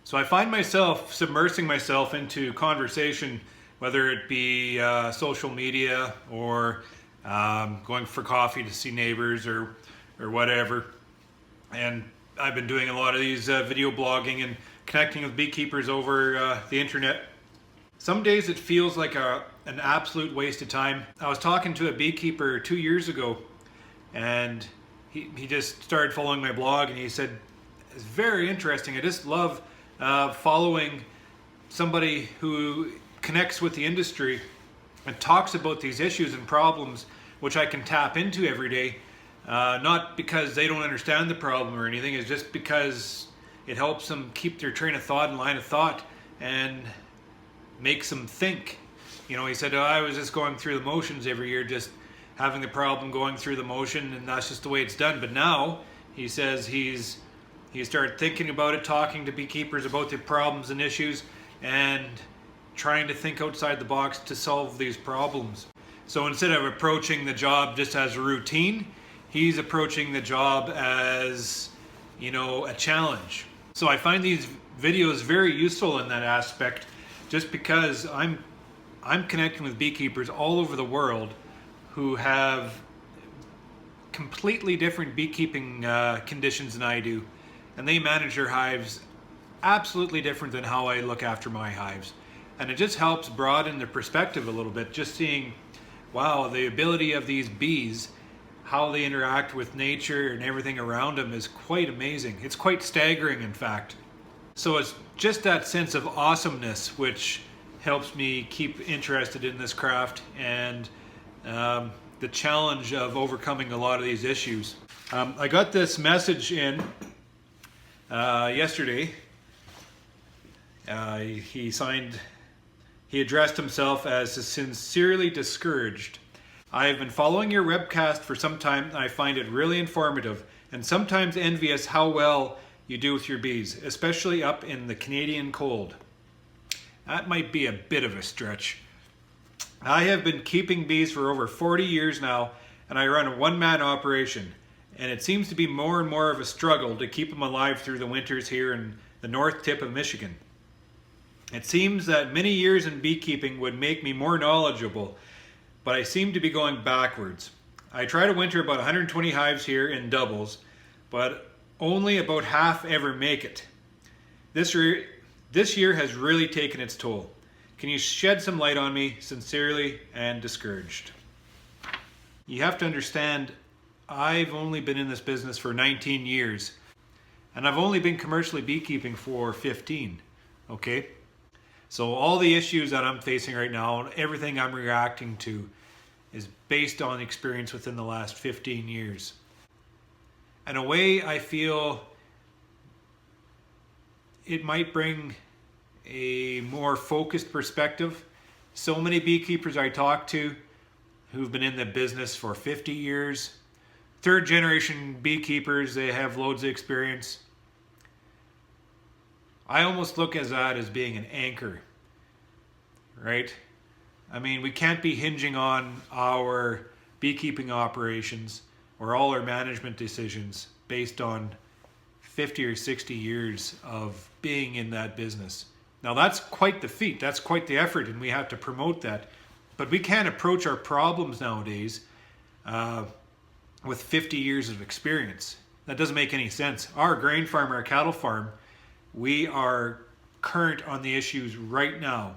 So I find myself submersing myself into conversation, whether it be social media or going for coffee to see neighbors or whatever. And I've been doing a lot of these video blogging and connecting with beekeepers over the internet. Some days it feels like an absolute waste of time. I was talking to a beekeeper 2 years ago, and he just started following my blog, and he said, it's very interesting. I just love following somebody who connects with the industry and talks about these issues and problems which I can tap into every day. Not because they don't understand the problem or anything, it's just because it helps them keep their train of thought and line of thought and makes them think. You know, he said, I was just going through the motions every year, just having the problem going through the motion, and that's just the way it's done. But now, he says he started thinking about it, talking to beekeepers about the problems and issues, and trying to think outside the box to solve these problems. So instead of approaching the job just as a routine, he's approaching the job as, you know, a challenge. So I find these videos very useful in that aspect, just because I'm connecting with beekeepers all over the world who have completely different beekeeping conditions than I do, and they manage their hives absolutely different than how I look after my hives. And it just helps broaden the perspective a little bit, just seeing, wow, the ability of these bees, how they interact with nature and everything around them is quite amazing. It's quite staggering, in fact. So it's just that sense of awesomeness which helps me keep interested in this craft, and the challenge of overcoming a lot of these issues. I got this message in yesterday. He addressed himself as sincerely discouraged. I have been following your webcast for some time, and I find it really informative and sometimes envious how well you do with your bees, especially up in the Canadian cold. That might be a bit of a stretch. I have been keeping bees for over 40 years now, and I run a one-man operation, and it seems to be more and more of a struggle to keep them alive through the winters here in the north tip of Michigan. It seems that many years in beekeeping would make me more knowledgeable, but I seem to be going backwards. I try to winter about 120 hives here in doubles, but only about half ever make it. This year has really taken its toll. Can you shed some light on me? Sincerely and discouraged. You have to understand, I've only been in this business for 19 years, and I've only been commercially beekeeping for 15, okay? So all the issues that I'm facing right now, and everything I'm reacting to, is based on experience within the last 15 years. In a way, I feel it might bring a more focused perspective. So many beekeepers I talk to who've been in the business for 50 years, third generation beekeepers, they have loads of experience. I almost look at that as being an anchor, right? I mean, we can't be hinging on our beekeeping operations or all our management decisions based on 50 or 60 years of being in that business. Now that's quite the feat, that's quite the effort, and we have to promote that. But we can't approach our problems nowadays with 50 years of experience. That doesn't make any sense. Our grain farm, our cattle farm, we are current on the issues right now.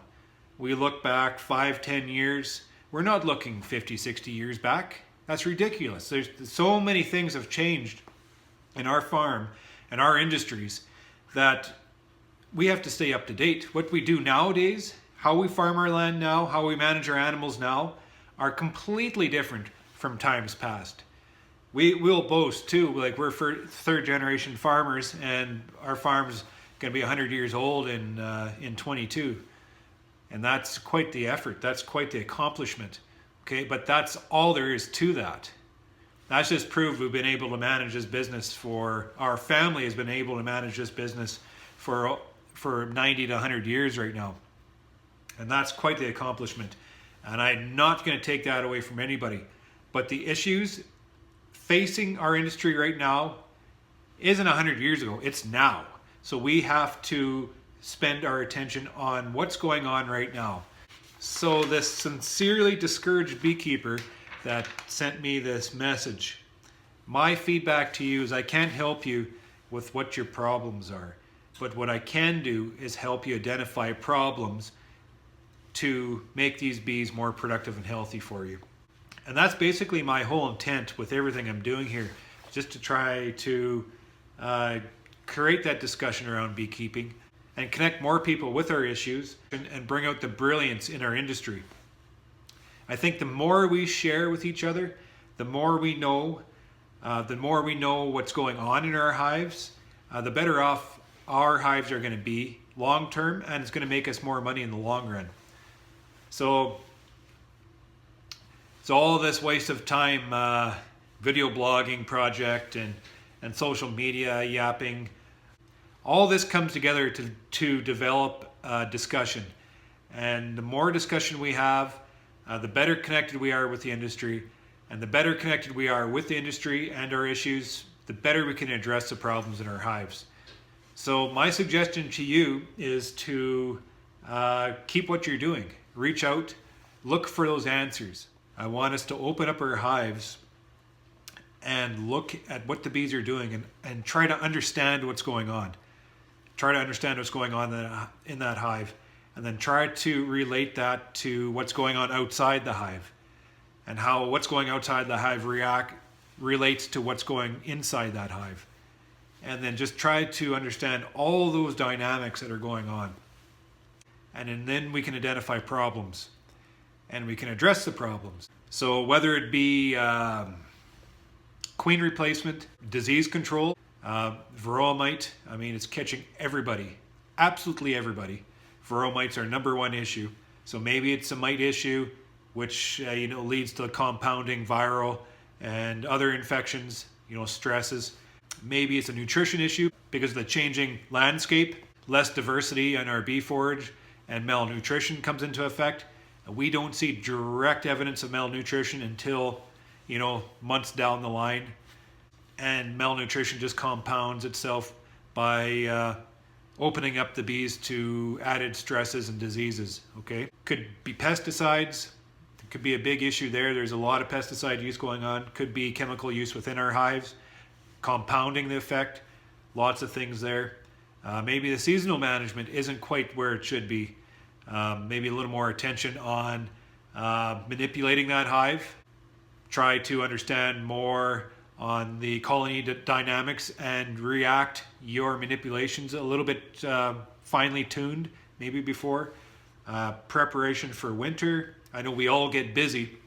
We look back 5-10 years. We're not looking 50-60 years back. That's ridiculous. There's so many things have changed in our farm and our industries that we have to stay up to date. What we do nowadays, how we farm our land now, how we manage our animals now, are completely different from times past. We'll boast too, like we're third generation farmers, and our farm's going to be 100 years old in 22. And that's quite the effort. That's quite the accomplishment. Okay, but that's all there is to that. That's just proof we've been able to manage this business for, our family has been able to manage this business for 90 to 100 years right now. And that's quite the accomplishment. And I'm not going to take that away from anybody. But the issues facing our industry right now isn't 100 years ago, it's now. So we have to spend our attention on what's going on right now. So this sincerely discouraged beekeeper that sent me this message, my feedback to you is I can't help you with what your problems are, but what I can do is help you identify problems to make these bees more productive and healthy for you. And that's basically my whole intent with everything I'm doing here, just to try to create that discussion around beekeeping and connect more people with our issues and bring out the brilliance in our industry. I think the more we share with each other, the more we know what's going on in our hives, the better off our hives are going to be long term, and it's going to make us more money in the long run. So all this waste of time, video blogging project and social media yapping, all this comes together to develop discussion. And the more discussion we have, the better connected we are with the industry. And the better connected we are with the industry and our issues, the better we can address the problems in our hives. So my suggestion to you is to keep what you're doing. Reach out, look for those answers. I want us to open up our hives and look at what the bees are doing and try to understand what's going on. Try to understand what's going on in that hive, and then try to relate that to what's going on outside the hive, and how what's going outside the hive relates to what's going inside that hive. And then just try to understand all those dynamics that are going on. And then we can identify problems and we can address the problems. So whether it be queen replacement, disease control, varroa mite, I mean, it's catching everybody, absolutely everybody. Varroa mites are #1 issue. So maybe it's a mite issue, which leads to compounding viral and other infections, stresses. Maybe it's a nutrition issue because of the changing landscape, less diversity in our bee forage, and malnutrition comes into effect. We don't see direct evidence of malnutrition until, months down the line. And malnutrition just compounds itself by opening up the bees to added stresses and diseases, okay? Could be pesticides. Could be a big issue there. There's a lot of pesticide use going on. Could be chemical use within our hives, compounding the effect. Lots of things there. Maybe the seasonal management isn't quite where it should be. Maybe a little more attention on manipulating that hive. Try to understand more on the colony dynamics and react your manipulations a little bit finely tuned, maybe before. Preparation for winter. I know we all get busy,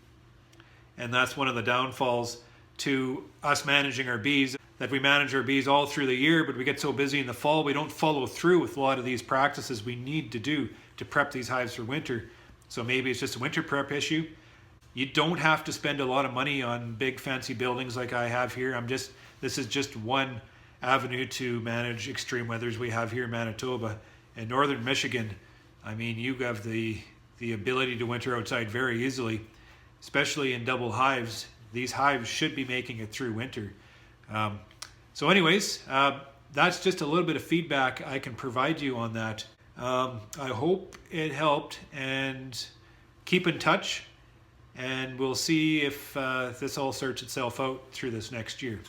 and that's one of the downfalls to us managing our bees, that we manage our bees all through the year, but we get so busy in the fall, we don't follow through with a lot of these practices we need to do to prep these hives for winter. So maybe it's just a winter prep issue. You don't have to spend a lot of money on big fancy buildings like I have here. This is just one avenue to manage extreme weathers we have here in Manitoba. In northern Michigan, I mean, you have the ability to winter outside very easily, especially in double hives. These hives should be making it through winter. So anyways, that's just a little bit of feedback I can provide you on that. I hope it helped, and keep in touch, and we'll see if this all sorts itself out through this next year.